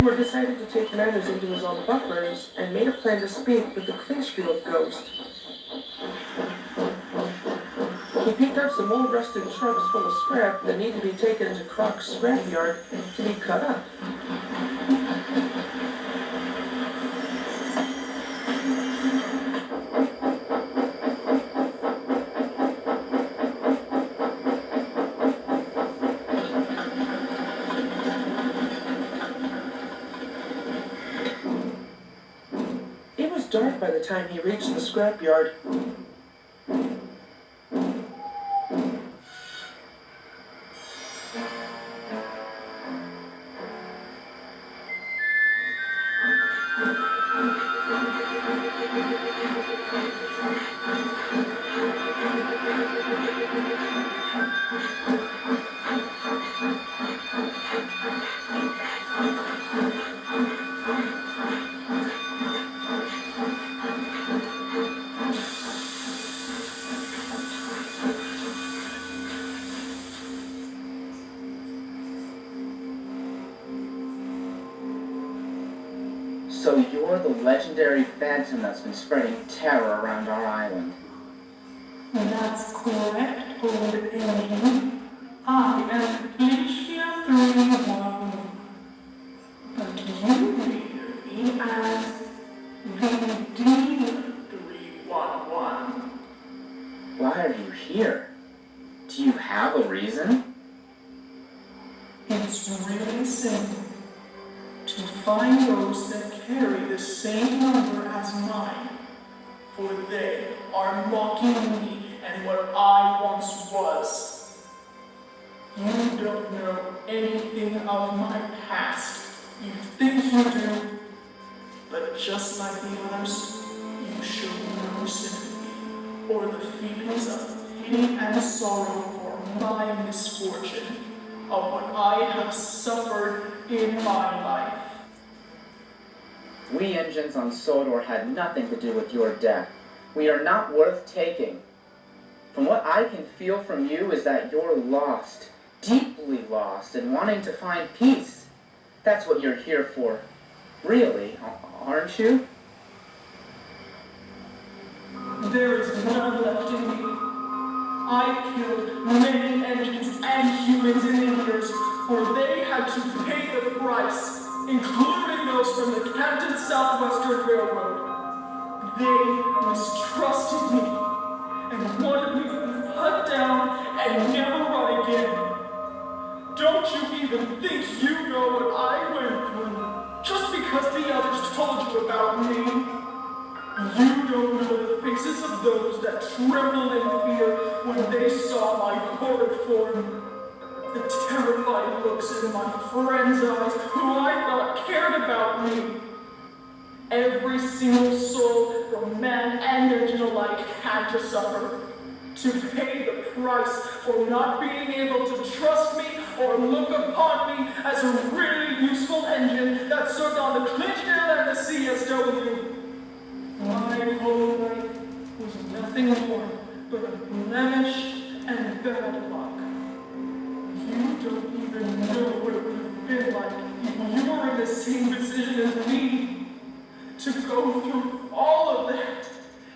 Moore decided to take matters into his own buffers and made a plan to speak with the Clinchfield ghost. He picked up some old rusted trucks full of scrap that need to be taken to Croc's scrapyard to be cut up. It was dark by the time he reached the scrapyard. So you're the legendary phantom that's been spreading terror around our island. That's correct, old alien. I am Glitchia 3-1. But you read me as the Demon 311. Why are you here? Do you have a reason? It's really simple. To find those that carry the same number as mine. For they are mocking me and what I once was. You don't know anything of my past. You think you do. But just like the others, you show no sympathy or the feelings of pity and sorrow for my misfortune, of what I have suffered in my life. We engines on Sodor had nothing to do with your death. We are not worth taking. From what I can feel from you is that you're lost, deeply lost, and wanting to find peace. That's what you're here for. Really, aren't you? There is none left in me. I killed many engines and humans in the years, for they had to pay the price, including those from the Captain Southwestern Railroad. They mistrusted me and wanted me to be cut down and never run again. Don't you even think you know what I went through, just because the others told you about me? You don't know the faces of those that trembled in fear when they saw my horrid form. The terrified looks in my friends' eyes who I thought cared about me. Every single soul, from man and engine alike, had to suffer. To pay the price for not being able to trust me or look upon me as a really useful engine that served on the Clinchfield and the CSW. My whole life was nothing more but a blemish and bad luck. You don't even know what it would have been like if you were in the same position as me. To go through all of that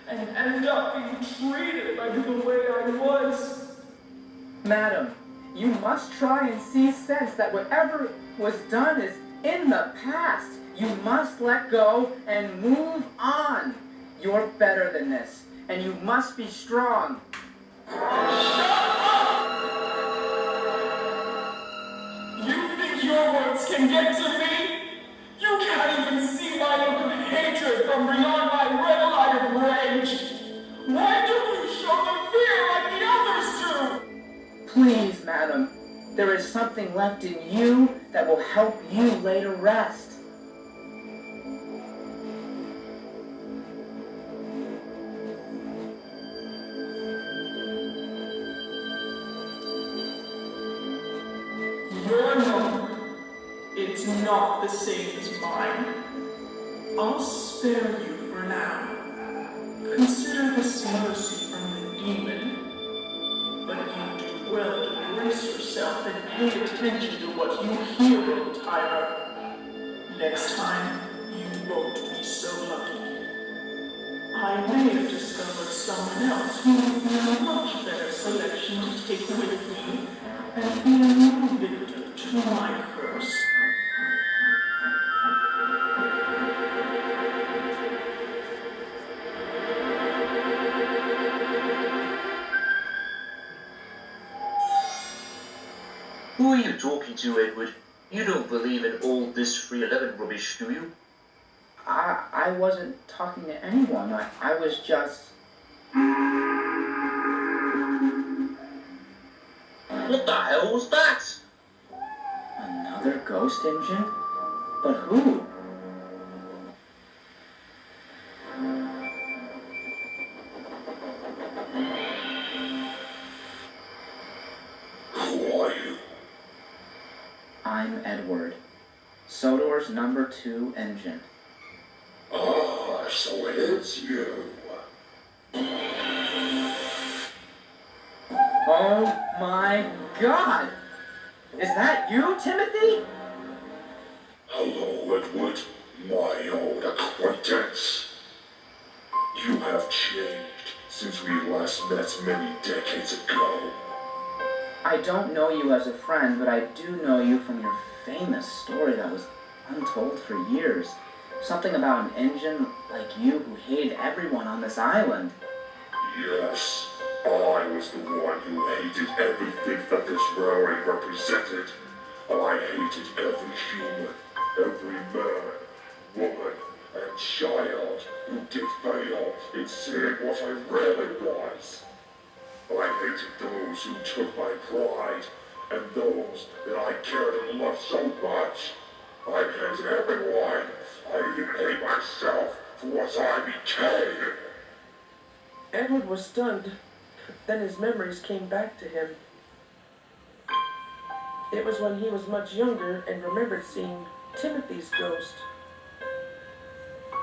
and end up being treated like the way I was. Madam, you must try and see sense that whatever was done is in the past. You must let go and move on. You're better than this, and you must be strong. You think your words can get to me? You can't even see my look of hatred from beyond my red light of rage. Why don't you show the fear like the others do? Please, madam, there is something left in you that will help you lay to rest. Your number, it's not the same as mine. I'll spare you for now. Consider this mercy from the demon. But you do well to brace yourself and pay attention to what you hear in Tyra. Next time, you won't be so lucky. I may have discovered someone else who would be a much better selection to take with me and be a new victim to my curse. Who are you talking to, Edward? You don't believe in all this 311 rubbish, do you? I wasn't talking to anyone. I was just... What the hell was that? Another ghost engine? But who? Who are you? I'm Edward. Sodor's number 2 engine. Ah, so it is you. Oh my God! Is that you, Timothy? Hello, Edward, my old acquaintance. You have changed since we last met many decades ago. I don't know you as a friend, but I do know you from your famous story that was untold for years. Something about an engine like you who hated everyone on this island. Yes, I was the one who hated everything that this railway represented. I hated every human, every man, woman, and child who did fail in seeing what I really was. I hated those who took my pride, and those that I cared and loved so much. I hated everyone. I even hate myself for what I became. Edward was stunned. Then his memories came back to him. It was when he was much younger and remembered seeing Timothy's ghost.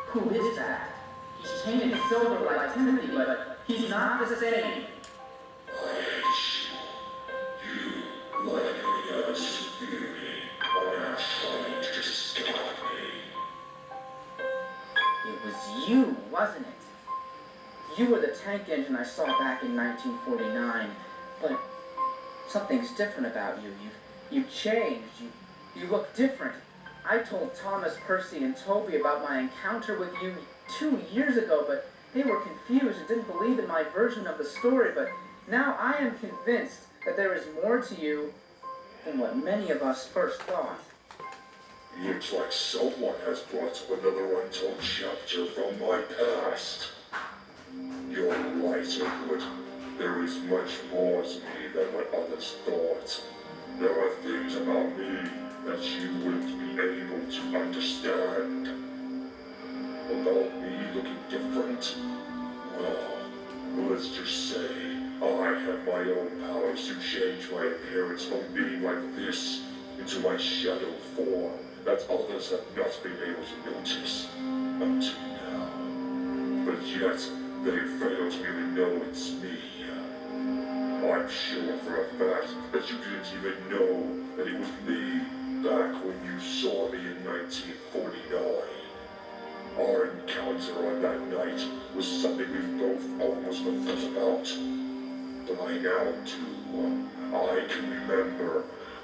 Who is that? He's painted silver like Timothy, but he's not the same. I hate you. You like me as you view me. I am trying to stop me. It was you, wasn't it? You were the tank engine I saw back in 1949, but something's different about you. You've changed. You look different. I told Thomas, Percy, and Toby about my encounter with you 2 years ago, but they were confused and didn't believe in my version of the story. But now I am convinced that there is more to you than what many of us first thought. Looks like someone has brought up another untold chapter from my past. You're right, Edward. There is much more to me than what others thought. There are things about me that you wouldn't be able to understand. About me looking different? Well, let's just say I have my own powers to change my appearance from being like this into my shadow form that others have not been able to notice until now. But yet, they fail to even know it's me. I'm sure for a fact that you didn't even know that it was me back when you saw me in 1949. Our encounter on that night was something we both almost forgot about. But I now do. I can remember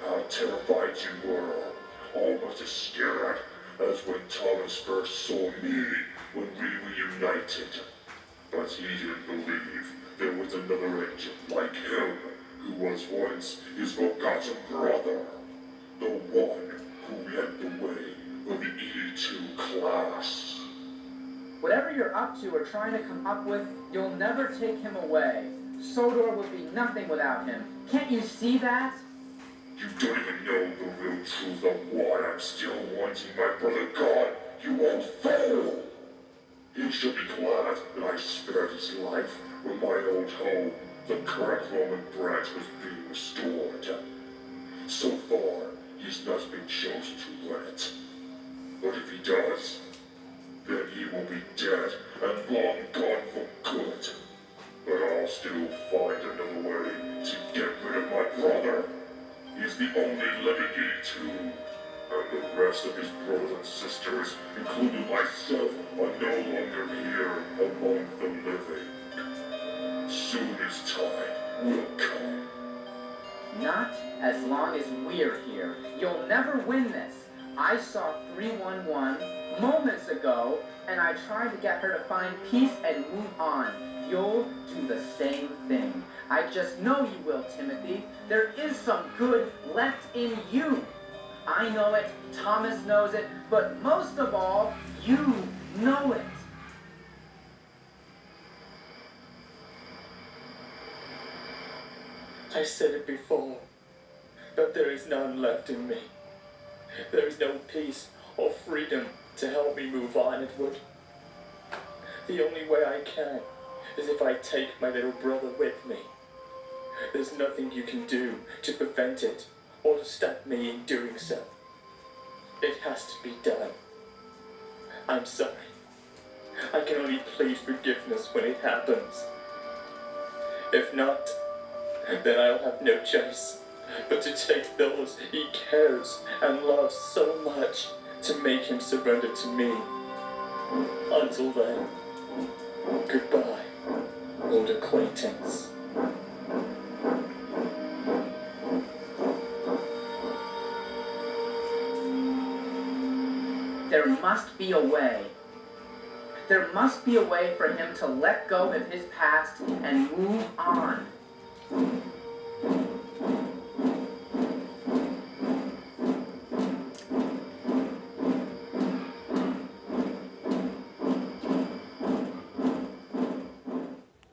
how terrified you were, almost as scared as when Thomas first saw me when we reunited. But he didn't believe there was another engine like him, who was once his forgotten brother, the one who led the way for the E2 class. Whatever you're up to or trying to come up with, you'll never take him away. Sodor would be nothing without him. Can't you see that? You don't even know the real truth of why I'm still wanting my brother gone, you old fool! He should be glad that I spared his life when my old home, the correct Roman branch, was being restored. So far, he's not been chosen to run it. But if he does, then he will be dead and long gone for good. But I'll still find another way to get rid of my brother. He's the only living E2, and the rest of his brothers and sisters, including myself, are no longer here among the living. Soon his time will come. Not as long as we're here. You'll never win this. I saw 311 moments ago, and I tried to get her to find peace and move on. You'll do the same thing. I just know you will, Timothy. There is some good left in you. I know it, Thomas knows it, but most of all, you know it. I said it before, but there is none left in me. There is no peace or freedom to help me move on, Edward. The only way I can is if I take my little brother with me. There's nothing you can do to prevent it or to stop me in doing so. It has to be done. I'm sorry. I can only plead forgiveness when it happens. If not, then I'll have no choice but to take those he cares and loves so much to make him surrender to me. Until then, goodbye, old acquaintance. There must be a way. There must be a way for him to let go of his past and move on.